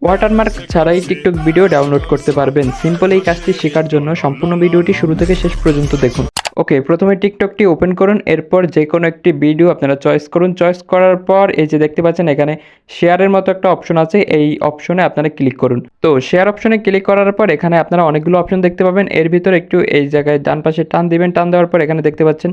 Watermark ছাড়াই TikTok video download করতে পারবেন। সিম্পল এই কাজটি শেখার জন্য সম্পূর্ণ ভিডিওটি শুরু থেকে শেষ পর্যন্ত দেখুন। ওকে, প্রথমে টিকটকটি ওপেন করুন। এরপর যে কোনো একটি ভিডিও আপনারা চয়েস করুন। চয়েস করার পর এই যে দেখতে পাচ্ছেন এখানে শেয়ারের মতো একটা অপশন আছে, এই অপশনে আপনারা ক্লিক করুন। তো শেয়ার অপশনে ক্লিক করার পর এখানে আপনারা অনেকগুলো অপশন দেখতে পাবেন। এর ভিতরে একটু এই জায়গায় ডান পাশে টান দিবেন। টান দেওয়ার পর এখানে দেখতে পাচ্ছেন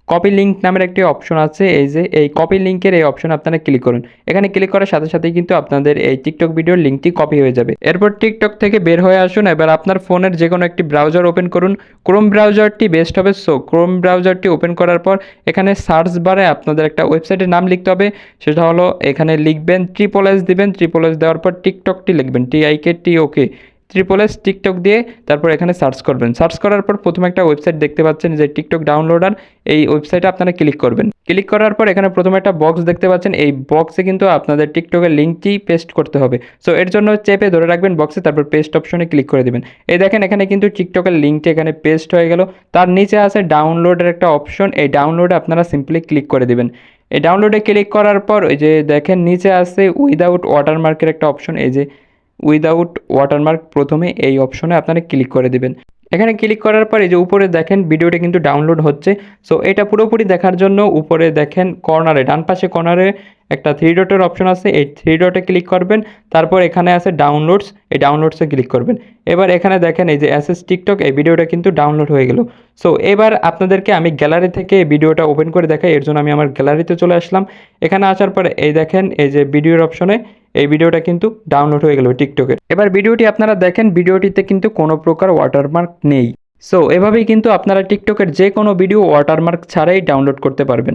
কপি লিঙ্ক নামের একটি অপশন আছে। এই যে এই কপি লিঙ্কের এই অপশনে আপনারা ক্লিক করুন। এখানে ক্লিক করার সাথে সাথেই কিন্তু আপনাদের এই টিকটক ভিডিওর লিঙ্কটি কপি হয়ে যাবে। এরপর টিকটক থেকে বের হয়ে আসুন। এবার আপনার ফোনের যে কোনো একটি ব্রাউজার ওপেন করুন। ক্রোম ব্রাউজারটি বেস্ট হবে। সো ক্রোম ব্রাউজারটি ওপেন করার পর এখানে সার্চ বারে আপনাদের একটা ওয়েবসাইটের নাম লিখতে হবে। সেটা হলো এখানে লিখবেন SSS দিবেন। SSS দেওয়ার পর টিকটকটি লিখবেন TIKTOK টিকটক দিয়ে তারপর এখানে সার্চ করবেন। সার্চ করার পর প্রথমে একটা ওয়েবসাইট দেখতে পাচ্ছেন যে টিকটক ডাউনলোডার, এই ওয়েবসাইটে আপনারা ক্লিক করবেন। ক্লিক করার পর এখানে প্রথমে একটা বক্স দেখতে পাচ্ছেন, এই বক্সে কিন্তু আপনাদের টিকটকের লিঙ্কটি পেস্ট করতে হবে। সো এর জন্য চেপে ধরে রাখবেন বক্সে, তারপর পেস্ট অপশনে ক্লিক করে দেবেন। এই দেখেন এখানে কিন্তু টিকটকের লিঙ্কটি এখানে পেস্ট হয়ে গেল। তার নিচে আছে ডাউনলোডের একটা অপশন, এই ডাউনলোডে আপনারা সিম্পলি ক্লিক করে দেবেন। এই ডাউনলোডে ক্লিক করার পর ওই যে দেখেন নিচে আছে উইদাউট ওয়াটারমার্কের একটা অপশন, এই যে উইদাউট ওয়াটারমার্ক, প্রথমে এই অপশনে আপনারা ক্লিক করে দেবেন। এখানে ক্লিক করার পর এই যে উপরে দেখেন ভিডিওটা কিন্তু ডাউনলোড হচ্ছে। সো এটা পুরোপুরি দেখার জন্য উপরে দেখেন কর্নারে, ডান পাশে কর্নারে একটা 3 ডটের অপশন আছে, এই 3 ডটে ক্লিক করবেন। তারপর এখানে আছে ডাউনলোডস, এই ডাউনলোডসে ক্লিক করবেন। এবার এখানে দেখেন এই যে SS টিকটক, এই ভিডিওটা কিন্তু ডাউনলোড হয়ে গেল। সো এবার আপনাদেরকে আমি গ্যালারি থেকে এই ভিডিওটা ওপেন করে দেখাই। এর জন্য আমি আমার গ্যালারিতে চলে আসলাম। এখানে আসার পরে এই দেখেন এই যে ভিডিওর অপশনে এই ভিডিওটা কিন্তু ডাউনলোড হয়ে গেল টিকটকের। এবার ভিডিওটি আপনারা দেখেন, ভিডিওটিতে কিন্তু কোনো প্রকার ওয়াটারমার্ক নেই। সো এভাবেই কিন্তু আপনারা টিকটকের যে কোনো ভিডিও ওয়াটারমার্ক ছাড়াই ডাউনলোড করতে পারবেন।